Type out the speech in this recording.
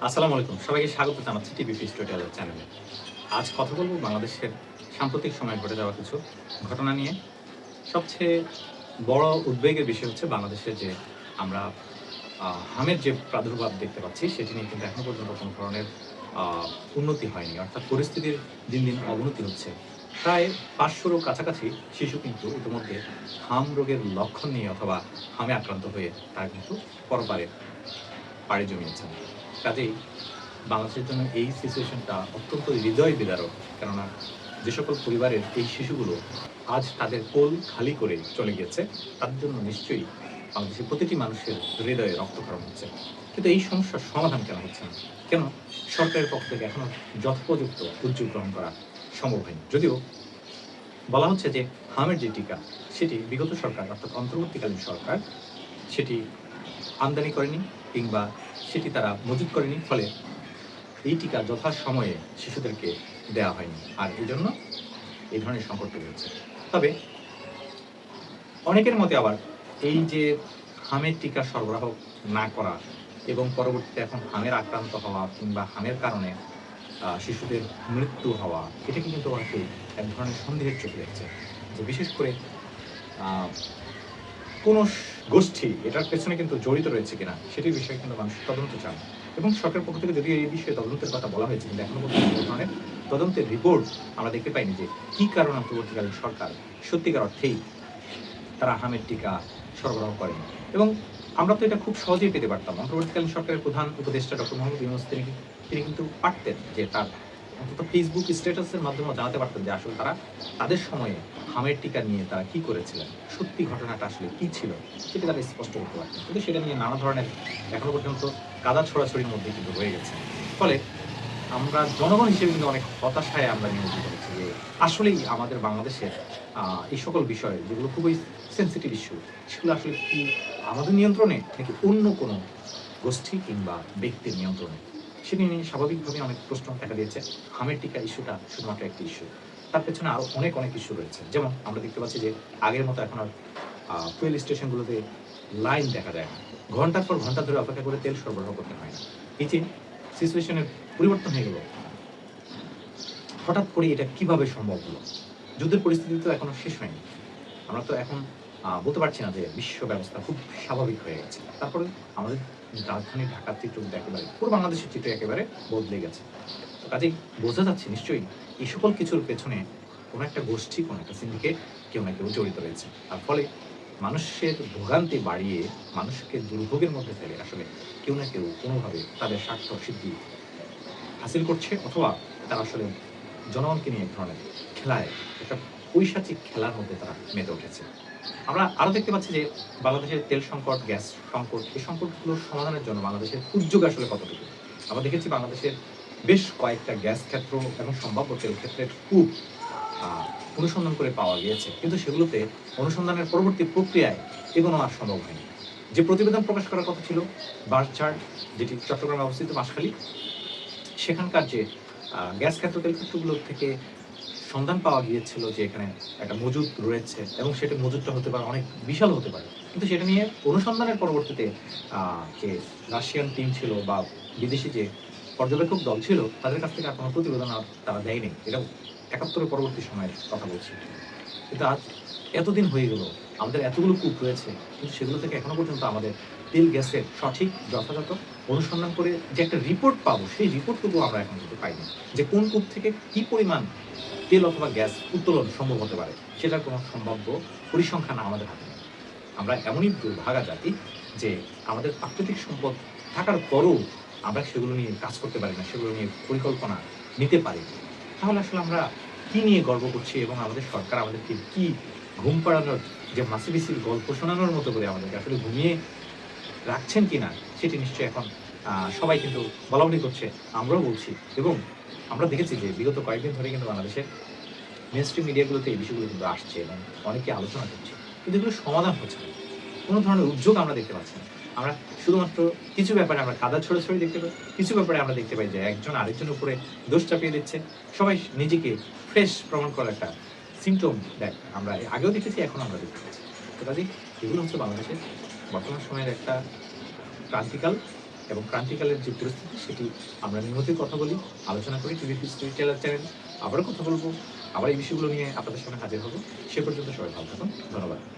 আসসালামু আলাইকুম। সবাইকে স্বাগত জানাচ্ছি টিভি ফিস টিউটোরিয়াল চ্যানেলে। আজ কথা বলব বাংলাদেশের সাম্প্রতিক সময়ে ঘটে যাওয়া কিছু ঘটনা নিয়ে। সবচেয়ে বড় উদ্বেগের বিষয় হচ্ছে বাংলাদেশে যে আমরা হামের যে প্রাদুর্ভাব দেখতে পাচ্ছি সেটি নিয়ে কিন্তু এখনো পর্যন্ত কোনো ধরনের আ উন্নতি হয়নি। অর্থাৎ পরিস্থিতির দিন, দিন অবনতি হচ্ছে। প্রায় ৫০০ র কাছাকাছি শিশু কিন্তু ইতিমধ্যে হাম রোগের লক্ষণ নিয়ে অথবা হামে আক্রান্ত হয়ে তারা কিন্তু পরপারে পাড়ি জমিয়েছেন। কাজেই বাংলাদেশের জন্য এই সিচুয়েশনটা অত্যন্ত হৃদয় বিদারক। কেননা যে সকল পরিবারের এই শিশুগুলো আজ তাদের কোল খালি করে চলে গিয়েছে, তাদের জন্য নিশ্চয়ই বাংলাদেশের প্রতিটি মানুষের হৃদয়ে রক্তক্ষরণ হচ্ছে। কিন্তু এই সমস্যার সমাধান কেন হচ্ছে না? কেন সরকারের পক্ষ থেকে এখনো যথোপযুক্ত উদ্যোগ গ্রহণ করা সম্ভব হয়নি? যদিও বলা হচ্ছে যে হামের যে টিকা সেটি বিগত সরকার অর্থাৎ অন্তর্বর্তীকালীন সরকার সেটি আমদানি করেনি কিংবা সেটি তারা মজুত করেনি। ফলে এই টিকা যথাসময়ে শিশুদেরকে দেওয়া হয়নি। আর এজন্য এই ধরনের সংকট তৈরি হচ্ছে। তবে অনেকের মতে আবার এই যে হামের টিকা সরবরাহ না করা এবং পরবর্তীতে এখন হামের আক্রান্ত হওয়া কিংবা হামের কারণে শিশুদের মৃত্যু হওয়া, এটাকে কিন্তু অনেকেই এক ধরনের সন্দেহের চোখে দেখছে। যে বিশেষ করে আ কোন গোষ্ঠী এটার পেছনে কিন্তু জড়িত রয়েছে কিনা সেটির বিষয়ে কিন্তু মানুষ তদন্ত চান। এবং সরকারের পক্ষ থেকে যদিও এই বিষয়ে তদন্তের কথা বলা হয়েছে, কিন্তু এখনো পর্যন্ত কোনো ধরনের তদন্তের রিপোর্ট আমরা দেখতে পাইনি যে কি কারণে অন্তর্বর্তীকালীন সরকার সত্যিকার অর্থেই তারা হামের টিকা সরবরাহ করেনি। এবং আমরা তো এটা খুব সহজেই পেতে পারতাম। অন্তর্বর্তীকালীন সরকারের প্রধান উপদেষ্টা ডক্টর মোহাম্মদ ইউনূস তিনি কিন্তু পারতেন যে তার অন্তত ফেসবুক স্ট্যাটাসের মাধ্যমে জানাতে পারতেন যে আসলে তারা তাদের সময়ে হামের টিকা নিয়ে তারা কি করেছিলেন, সত্যি ঘটনাটা আসলে কি ছিল সেটা তারা স্পষ্ট করতে পারতেন। কিন্তু সেটা নিয়ে নানা ধরনের এখনো পর্যন্ত কাদা ছোড়াছড়ির মধ্যে কিন্তু রয়ে গেছে। ফলে আমরা জনগণ হিসেবে কিন্তু অনেক হতাশায় আমরা নিমজ্জিত হচ্ছি যে আসলেই আমাদের বাংলাদেশের এই সকল বিষয় যেগুলো খুবই সেনসিটিভ ইস্যু, সেগুলো আসলে কি আমাদের নিয়ন্ত্রণে নাকি অন্য কোনো গোষ্ঠী কিংবা ব্যক্তির নিয়ন্ত্রণে? সেটি নিয়ে স্বাভাবিকভাবেই অনেক প্রশ্ন দেখা দিয়েছে। হামের টিকা ইস্যুটা শুধুমাত্র একটি ইস্যু। তার পেছনে আরো অনেক, অনেক ইস্যু রয়েছে। যেমন আমরা দেখতে পাচ্ছি যে আগের মতো এখন আর ফুয়েল স্টেশনগুলোতে লাইন দেখা যায় না। ঘন্টার পর ঘন্টা ধরে অপেক্ষা করে তেল সরবরাহ করতে হয় না। এই যে সিচুয়েশনের পরিবর্তন হয়ে গেল, হঠাৎ করে এটা কিভাবে সম্ভব হলো? যুদ্ধের পরিস্থিতি তো এখনো শেষ হয়নি। আমরা তো এখন বলতে পারছি না যে বিশ্ব ব্যবস্থা খুব স্বাভাবিক হয়ে গেছে। তারপরে আমাদের রাজধানী ঢাকার চিত্র কিন্তু একেবারে পুরো বাংলাদেশের চিত্র একেবারে বদলে গেছে। তো কাজেই বোঝা যাচ্ছে নিশ্চয়ই এই সকল কিছুর পেছনে কোনো একটা গোষ্ঠী, কোনো একটা সিন্ডিকেট কেউ না কেউ জড়িত রয়েছে। আর ফলে মানুষের ভোগান্তি বাড়িয়ে মানুষকে দুর্ভোগের মধ্যে ফেলে আসলে কেউ না কেউ কোনোভাবে তাদের স্বার্থ সিদ্ধি হাসিল করছে, অথবা তারা আসলে জনগণকে নিয়ে এক ধরনের খেলায়, একটা পৈশাচিক খেলার মধ্যে তারা মেতে উঠেছে। আমরা আরো দেখতে পাচ্ছি যে বাংলাদেশের তেল সংকট, গ্যাস সংকট, এই সংকটগুলোর সমাধানের জন্য বাংলাদেশের উদ্যোগ আসলে কতটুকু? আমরা দেখেছি বাংলাদেশের বেশ কয়েকটা গ্যাস ক্ষেত্র এবং সম্ভাব্য তেল ক্ষেত্রের কূপ আ অনুসন্ধান করে পাওয়া গিয়েছে। কিন্তু সেগুলোতে অনুসন্ধানের পরবর্তী প্রক্রিয়ায় এগোনো আর সম্ভব হয়নি। যে প্রতিবেদন প্রকাশ করার কথা ছিল বাঁশঝাড়, যেটি চট্টগ্রামে অবস্থিত বাঁশখালী, সেখানকার যে গ্যাস ক্ষেত্র, তেল ক্ষেত্রগুলো থেকে সন্ধান পাওয়া গিয়েছিল যে এখানে একটা মজুদ রয়েছে এবং সেটা মজুদটা হতে পারে অনেক বিশাল হতে পারে। কিন্তু সেটা নিয়ে অনুসন্ধানের পরবর্তীতে যে রাশিয়ান টিম ছিল বা বিদেশি যে পর্যবেক্ষক দল ছিল তাদের কাছ থেকে আর কোনো প্রতিবেদন আর তারা দেয়নি। এটা ৭১ এর পরবর্তী সময়ের কথা বলছি। কিন্তু আজ এতদিন হয়ে গেল, আমাদের এতগুলো কূপ রয়েছে, কিন্তু সেগুলো থেকে এখনো পর্যন্ত আমাদের তেল গ্যাসের সঠিক যথাযথ অনুসন্ধান করে যে একটা রিপোর্ট পাবো, সেই রিপোর্টটুকু আমরা এখন কিন্তু পাইনি। যে কোন কূপ থেকে কি পরিমাণ তেল অথবা গ্যাস উত্তোলন সম্ভব হতে পারে, সেটার কোনো সম্ভাব্য পরিসংখ্যান আমাদের হাতে নেই। আমরা এমনই দুর্ভাগা জাতি যে আমাদের প্রাকৃতিক সম্পদ থাকার পরও আমরা সেগুলো নিয়ে কাজ করতে পারি না, সেগুলো নিয়ে পরিকল্পনা নিতে পারি না। তাহলে আসলে আমরা কি নিয়ে গর্ব করছি এবং আমাদের সরকার আমাদেরকে কি ঘুম পাড়ানোর যে মাসিবিসির গল্প শোনানোর মতো করে আমাদেরকে আসলে ঘুমিয়ে রাখছেন কিনা সেটি নিশ্চয়ই এখন সবাই কিন্তু বলাবলি করছে, আমরাও বলছি। এবং আমরা দেখেছি যে বিগত কয়েকদিন ধরে কিন্তু বাংলাদেশের মেইনস্ট্রিম মিডিয়াগুলোতে এই বিষয়গুলো কিন্তু আসছে এবং অনেকে আলোচনা করছে। কিন্তু এগুলো সমাধান হচ্ছে না। কোনো ধরনের উদ্যোগ আমরা দেখতে পাচ্ছি না। আমরা শুধুমাত্র কিছু ব্যাপারে আমরা কাদা ছড়াছড়ি দেখতে পাই। কিছু ব্যাপারে আমরা দেখতে পাই যে একজন আরেকজনের উপরে দোষ চাপিয়ে দিচ্ছে। সবাই নিজেকে ফ্রেশ প্রমাণ করার একটা সিম্পটম আমরা আগেও দেখেছি, এখনো আমরা দেখতে পাচ্ছি। তো কাজেই এগুলো হচ্ছে বাংলাদেশের বর্তমান সময়ের একটা ক্রান্তিকাল এবং ক্রান্তিকালের যে পরিস্থিতি সেটি আমরা নিয়মিতই কথা বলি, আলোচনা করি টিভি স্টোরি টেলার চ্যানেল। আবারও কথা বলবো, আবার এই বিষয়গুলো নিয়ে আপনাদের সামনে হাজির হবো। সে পর্যন্ত সবাই ভালো থাকুন। ধন্যবাদ।